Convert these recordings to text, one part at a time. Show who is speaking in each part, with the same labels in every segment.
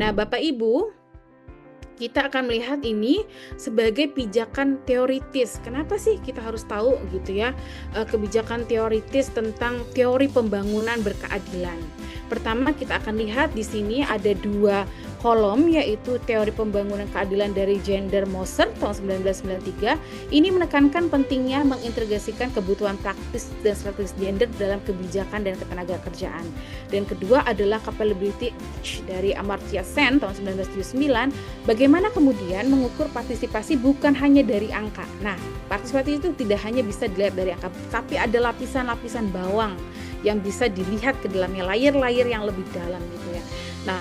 Speaker 1: Nah, Bapak Ibu, kita akan melihat ini sebagai pijakan teoritis. Kenapa sih kita harus tahu gitu ya kebijakan teoritis tentang teori pembangunan berkeadilan? Pertama, kita akan lihat di sini ada dua kolom, yaitu teori pembangunan keadilan dari Gender Moser tahun 1993. Ini menekankan pentingnya mengintegrasikan kebutuhan praktis dan strategis gender dalam kebijakan dan ketenagakerjaan. Dan kedua adalah Capability dari Amartya Sen tahun 1979. Bagaimana kemudian mengukur partisipasi bukan hanya dari angka. Nah, partisipasi itu tidak hanya bisa dilihat dari angka, tapi ada lapisan-lapisan bawang yang bisa dilihat ke dalamnya, layer-layer yang lebih dalam gitu ya. Nah,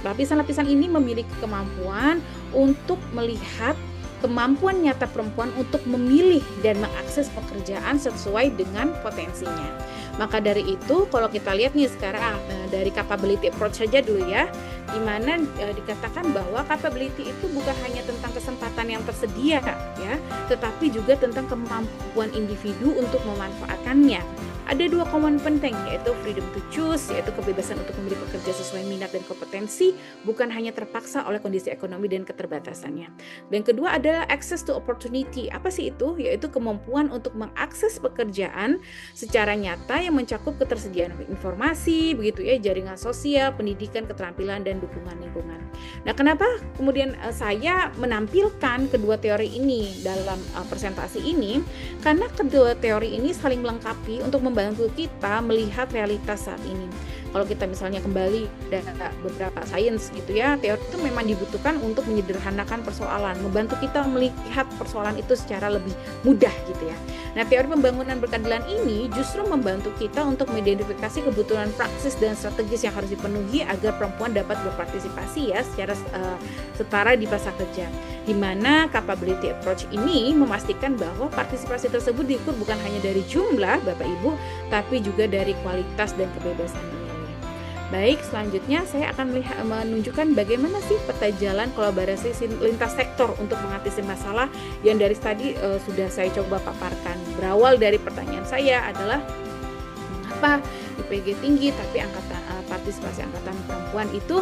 Speaker 1: lapisan-lapisan ini memiliki kemampuan untuk melihat kemampuan nyata perempuan untuk memilih dan mengakses pekerjaan sesuai dengan potensinya. Maka dari itu, kalau kita lihat nih sekarang dari capability approach saja dulu ya, di mana dikatakan bahwa capability itu bukan hanya tentang kesempatan yang tersedia ya, tetapi juga tentang kemampuan individu untuk memanfaatkannya. Ada dua komponen penting, yaitu freedom to choose, yaitu kebebasan untuk memilih pekerja sesuai minat dan kompetensi, bukan hanya terpaksa oleh kondisi ekonomi dan keterbatasannya. Dan kedua adalah access to opportunity. Apa sih itu? Yaitu kemampuan untuk mengakses pekerjaan secara nyata yang mencakup ketersediaan informasi, begitu ya, jaringan sosial, pendidikan, keterampilan, dan dukungan lingkungan. Nah, kenapa kemudian saya menampilkan kedua teori ini dalam presentasi ini? Karena kedua teori ini saling melengkapi untuk membantu kita melihat realitas saat ini. Kalau kita misalnya kembali data beberapa sains gitu ya, teori itu memang dibutuhkan untuk menyederhanakan persoalan, membantu kita melihat persoalan itu secara lebih mudah gitu ya. Nah, teori pembangunan berkeadilan ini justru membantu kita untuk mengidentifikasi kebutuhan praksis dan strategis yang harus dipenuhi agar perempuan dapat berpartisipasi ya secara setara di pasar kerja. Di mana capability approach ini memastikan bahwa partisipasi tersebut diukur bukan hanya dari jumlah Bapak Ibu, tapi juga dari kualitas dan kebebasan memilih. Baik, selanjutnya saya akan menunjukkan bagaimana sih peta jalan kolaborasi lintas sektor untuk mengatasi masalah yang dari tadi sudah saya coba paparkan. Berawal dari pertanyaan saya adalah mengapa IPG tinggi tapi partisipasi angkatan perempuan itu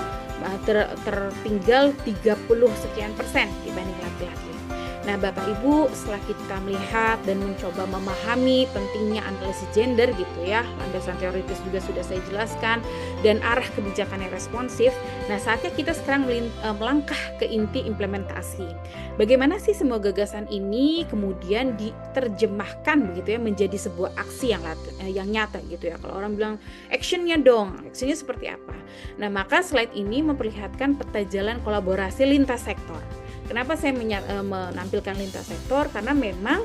Speaker 1: tertinggal 30 sekian persen dibanding laki-laki. Nah, Bapak Ibu, setelah kita melihat dan mencoba memahami pentingnya analisis gender gitu ya, landasan teoritis juga sudah saya jelaskan, dan arah kebijakan yang responsif, nah saatnya kita sekarang melangkah ke inti implementasi. Bagaimana sih semua gagasan ini kemudian diterjemahkan begitu ya menjadi sebuah aksi yang nyata gitu ya. Kalau orang bilang actionnya dong, actionnya seperti apa? Nah, maka slide ini memperlihatkan peta jalan kolaborasi lintas sektor. Kenapa saya menampilkan lintas sektor? Karena memang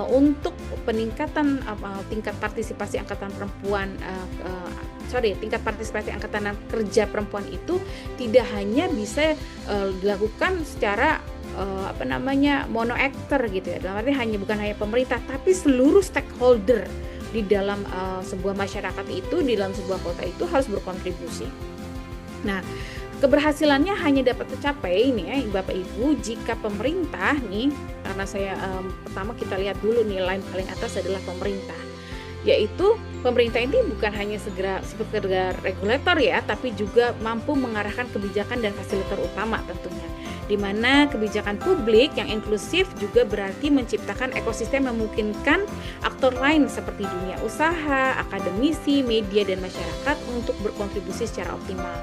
Speaker 1: untuk peningkatan tingkat partisipasi angkatan perempuan, tingkat partisipasi angkatan kerja perempuan itu tidak hanya bisa dilakukan secara mono actor gitu ya. Dalam arti bukan hanya pemerintah, tapi seluruh stakeholder di dalam sebuah masyarakat itu, di dalam sebuah kota itu harus berkontribusi. Nah, keberhasilannya hanya dapat tercapai nih ya Bapak Ibu jika pemerintah nih, karena saya pertama kita lihat dulu nih line paling atas adalah pemerintah, yaitu pemerintah ini bukan hanya sekedar regulator ya, tapi juga mampu mengarahkan kebijakan dan fasilitator utama tentunya, di mana kebijakan publik yang inklusif juga berarti menciptakan ekosistem yang memungkinkan aktor lain seperti dunia usaha, akademisi, media, dan masyarakat untuk berkontribusi secara optimal.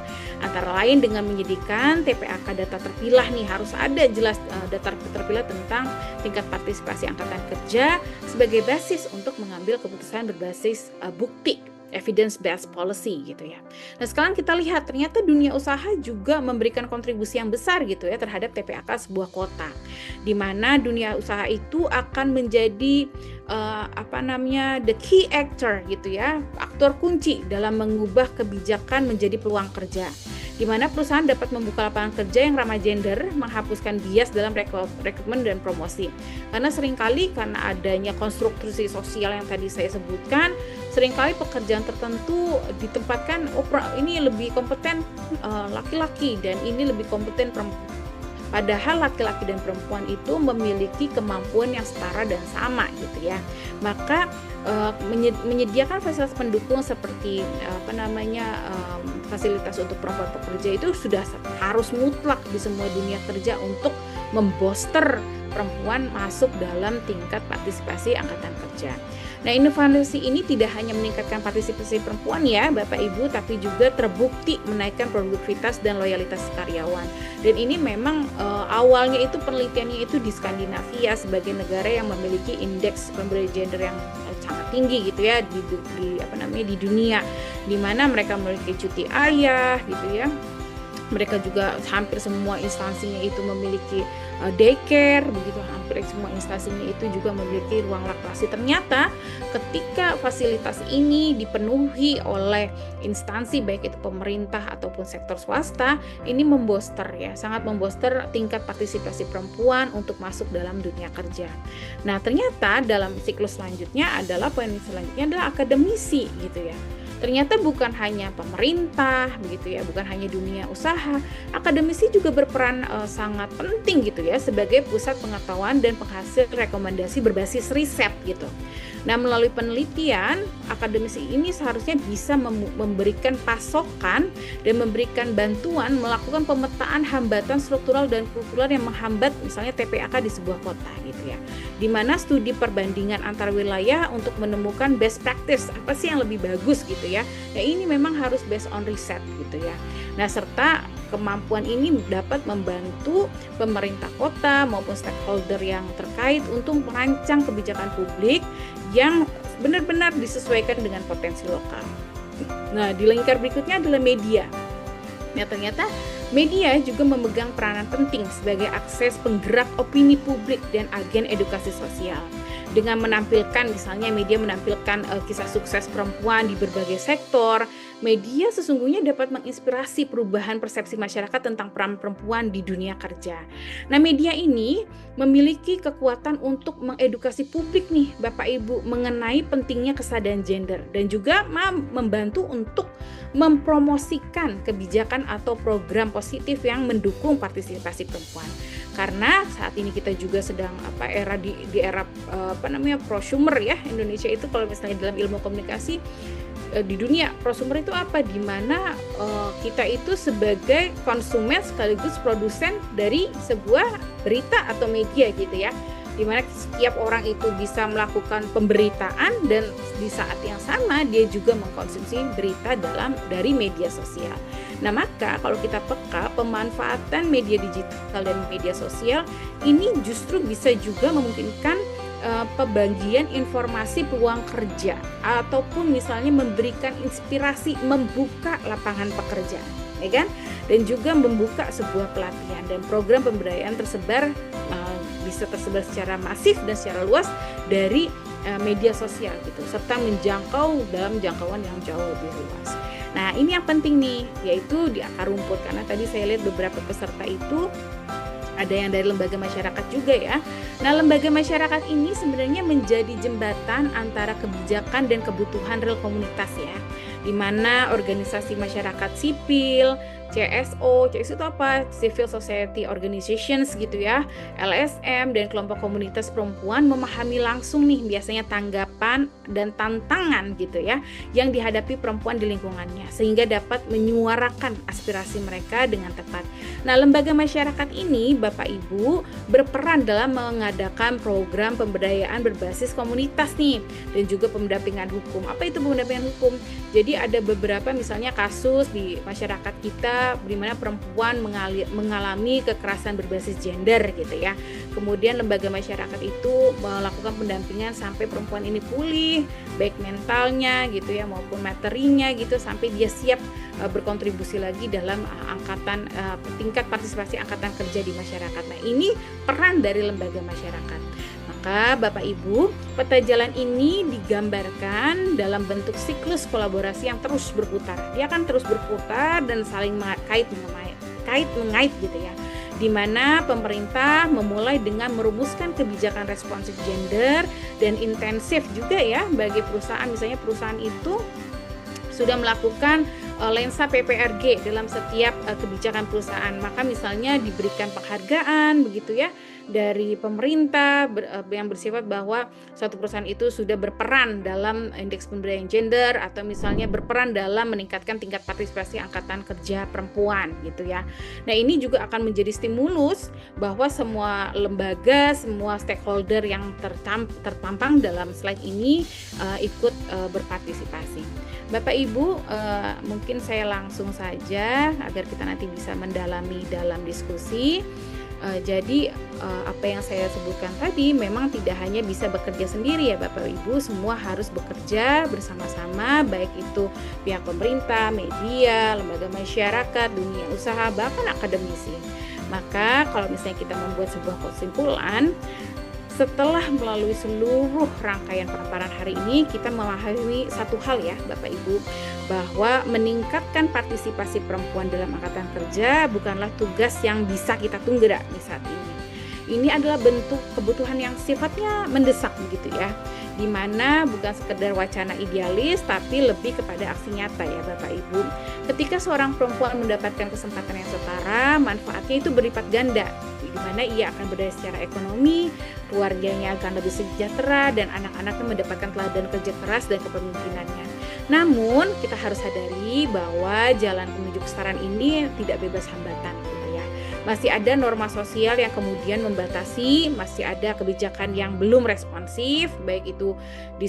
Speaker 1: Antara lain dengan menyediakan TPAK data terpilah nih, harus ada jelas data terpilah tentang tingkat partisipasi angkatan kerja sebagai basis untuk mengambil keputusan berbasis bukti, evidence based policy gitu ya. Nah, sekarang kita lihat ternyata dunia usaha juga memberikan kontribusi yang besar gitu ya terhadap TPAK sebuah kota, di mana dunia usaha itu akan menjadi the key actor gitu ya, aktor kunci dalam mengubah kebijakan menjadi peluang kerja, di mana perusahaan dapat membuka lapangan kerja yang ramah gender, menghapuskan bias dalam rekrutmen dan promosi. Karena seringkali karena adanya konstruksi sosial yang tadi saya sebutkan, seringkali pekerjaan tertentu ditempatkan ini lebih kompeten laki-laki dan ini lebih kompeten Padahal laki-laki dan perempuan itu memiliki kemampuan yang setara dan sama gitu ya. Maka menyediakan fasilitas pendukung seperti fasilitas untuk perempuan pekerja itu sudah harus mutlak di semua dunia kerja untuk memboster perempuan masuk dalam tingkat partisipasi angkatan kerja. Nah, inovasi ini tidak hanya meningkatkan partisipasi perempuan ya Bapak Ibu, tapi juga terbukti menaikkan produktivitas dan loyalitas karyawan. Dan ini memang awalnya itu penelitiannya itu di Skandinavia sebagai negara yang memiliki indeks pemberdayaan gender yang sangat tinggi gitu ya di dunia, di mana mereka memiliki cuti ayah gitu ya. Mereka juga hampir semua instansinya itu memiliki daycare, begitu hampir semua instansinya itu juga memiliki ruang laktasi. Ternyata ketika fasilitas ini dipenuhi oleh instansi baik itu pemerintah ataupun sektor swasta, ini sangat memboster tingkat partisipasi perempuan untuk masuk dalam dunia kerja. Nah, ternyata dalam siklus selanjutnya poin selanjutnya adalah akademisi gitu ya. Ternyata bukan hanya pemerintah begitu ya, bukan hanya dunia usaha, akademisi juga berperan sangat penting gitu ya sebagai pusat pengetahuan dan penghasil rekomendasi berbasis riset gitu. Nah, melalui penelitian, akademisi ini seharusnya bisa memberikan pasokan dan memberikan bantuan melakukan pemetaan hambatan struktural dan kultural yang menghambat misalnya TPAK di sebuah kota gitu ya. Di mana studi perbandingan antar wilayah untuk menemukan best practice, apa sih yang lebih bagus gitu ya. Nah, ini memang harus based on riset gitu ya. Nah, serta kemampuan ini dapat membantu pemerintah kota maupun stakeholder yang terkait untuk merancang kebijakan publik yang benar-benar disesuaikan dengan potensi lokal. Nah, di lingkar berikutnya adalah media. Nah, ternyata media juga memegang peranan penting sebagai akses penggerak opini publik dan agen edukasi sosial. Dengan menampilkan, misalnya media menampilkan kisah sukses perempuan di berbagai sektor, media sesungguhnya dapat menginspirasi perubahan persepsi masyarakat tentang peran perempuan di dunia kerja. Nah, media ini memiliki kekuatan untuk mengedukasi publik nih Bapak Ibu mengenai pentingnya kesadaran gender dan juga membantu untuk mempromosikan kebijakan atau program positif yang mendukung partisipasi perempuan. Karena saat ini kita juga sedang di era prosumer ya. Indonesia itu kalau misalnya dalam ilmu komunikasi di dunia prosumer itu apa? Di mana kita itu sebagai konsumen sekaligus produsen dari sebuah berita atau media gitu ya. Di mana setiap orang itu bisa melakukan pemberitaan dan di saat yang sama dia juga mengkonsumsi berita dari media sosial. Nah, maka kalau kita peka, pemanfaatan media digital dan media sosial ini justru bisa juga memungkinkan pembagian informasi peluang kerja ataupun misalnya memberikan inspirasi membuka lapangan pekerjaan, ya kan? Dan juga membuka sebuah pelatihan dan program pemberdayaan bisa tersebar secara masif dan secara luas dari media sosial gitu, serta menjangkau dalam jangkauan yang jauh lebih luas. Nah, ini yang penting nih, yaitu di akar rumput, karena tadi saya lihat beberapa peserta itu ada yang dari lembaga masyarakat juga ya. Nah, lembaga masyarakat ini sebenarnya menjadi jembatan antara kebijakan dan kebutuhan real komunitas ya, di mana organisasi masyarakat sipil, CSO itu apa? Civil Society Organizations gitu ya, LSM dan kelompok komunitas perempuan memahami langsung nih biasanya tanggapan dan tantangan gitu ya yang dihadapi perempuan di lingkungannya sehingga dapat menyuarakan aspirasi mereka dengan tepat. Nah, lembaga masyarakat ini Bapak Ibu berperan dalam mengadakan program pemberdayaan berbasis komunitas nih dan juga pendampingan hukum. Apa itu pendampingan hukum? Jadi ada beberapa misalnya kasus di masyarakat kita di mana perempuan mengalami kekerasan berbasis gender gitu ya. Kemudian lembaga masyarakat itu melakukan pendampingan sampai perempuan ini pulih baik mentalnya gitu ya maupun materinya gitu sampai dia siap berkontribusi lagi dalam tingkat partisipasi angkatan kerja di masyarakat. Nah, ini peran dari lembaga masyarakat. Maka Bapak Ibu, peta jalan ini digambarkan dalam bentuk siklus kolaborasi yang terus berputar. Dia akan terus berputar dan saling mengait gitu ya. Di mana pemerintah memulai dengan merumuskan kebijakan responsif gender dan intensif juga ya bagi perusahaan. Misalnya perusahaan itu sudah melakukan lensa PPRG dalam setiap kebijakan perusahaan. Maka misalnya diberikan penghargaan begitu ya dari pemerintah yang bersifat bahwa suatu perusahaan itu sudah berperan dalam indeks pemberdayaan gender, atau misalnya berperan dalam meningkatkan tingkat partisipasi angkatan kerja perempuan gitu ya. Nah, ini juga akan menjadi stimulus bahwa semua lembaga, semua stakeholder yang terpampang dalam slide ini ikut berpartisipasi. Bapak Ibu, mungkin saya langsung saja agar kita nanti bisa mendalami dalam diskusi. Jadi apa yang saya sebutkan tadi memang tidak hanya bisa bekerja sendiri ya Bapak Ibu, semua harus bekerja bersama-sama, baik itu pihak pemerintah, media, lembaga masyarakat, dunia usaha, bahkan akademisi. Maka kalau misalnya kita membuat sebuah kesimpulan, setelah melalui seluruh rangkaian pemaparan hari ini, kita memahami satu hal ya Bapak Ibu, bahwa meningkatkan partisipasi perempuan dalam angkatan kerja bukanlah tugas yang bisa kita tunda di saat ini. Ini adalah bentuk kebutuhan yang sifatnya mendesak begitu ya, di mana bukan sekedar wacana idealis tapi lebih kepada aksi nyata ya Bapak Ibu. Ketika seorang perempuan mendapatkan kesempatan yang setara, manfaatnya itu berlipat ganda, di mana ia akan berdaya secara ekonomi, keluarganya akan lebih sejahtera, dan anak-anaknya mendapatkan teladan kerja keras dan kepemimpinannya. Namun kita harus sadari bahwa jalan menuju kesetaraan ini tidak bebas hambatan gitu ya. Masih ada norma sosial yang kemudian membatasi, masih ada kebijakan yang belum responsif, baik itu di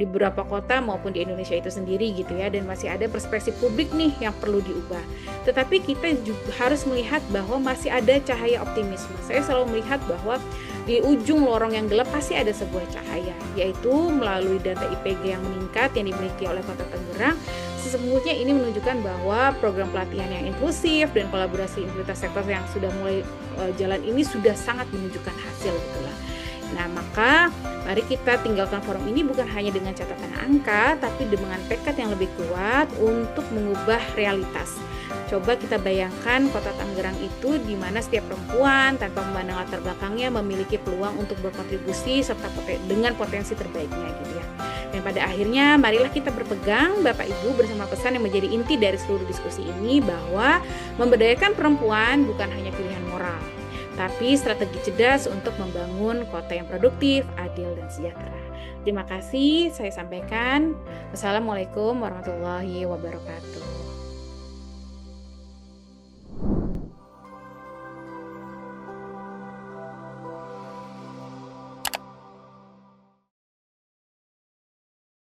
Speaker 1: beberapa kota maupun di Indonesia itu sendiri gitu ya, dan masih ada perspektif publik nih yang perlu diubah. Tetapi kita juga harus melihat bahwa masih ada cahaya optimisme. Saya selalu melihat bahwa di ujung lorong yang gelap pasti ada sebuah cahaya, yaitu melalui data IPG yang meningkat yang dimiliki oleh Kota Tangerang. Sesungguhnya ini menunjukkan bahwa program pelatihan yang inklusif dan kolaborasi lintas sektor yang sudah mulai jalan ini sudah sangat menunjukkan hasil gitulah. Nah, maka mari kita tinggalkan forum ini bukan hanya dengan catatan angka, tapi dengan tekad yang lebih kuat untuk mengubah realitas. Coba kita bayangkan Kota Tangerang itu di mana setiap perempuan tanpa memandang latar belakangnya memiliki peluang untuk berkontribusi serta dengan potensi terbaiknya gitu ya. Dan pada akhirnya marilah kita berpegang Bapak Ibu bersama pesan yang menjadi inti dari seluruh diskusi ini, bahwa memberdayakan perempuan bukan hanya pilihan moral, tapi strategi cerdas untuk membangun kota yang produktif, adil, dan sejahtera. Terima kasih, saya sampaikan. Wassalamualaikum warahmatullahi wabarakatuh.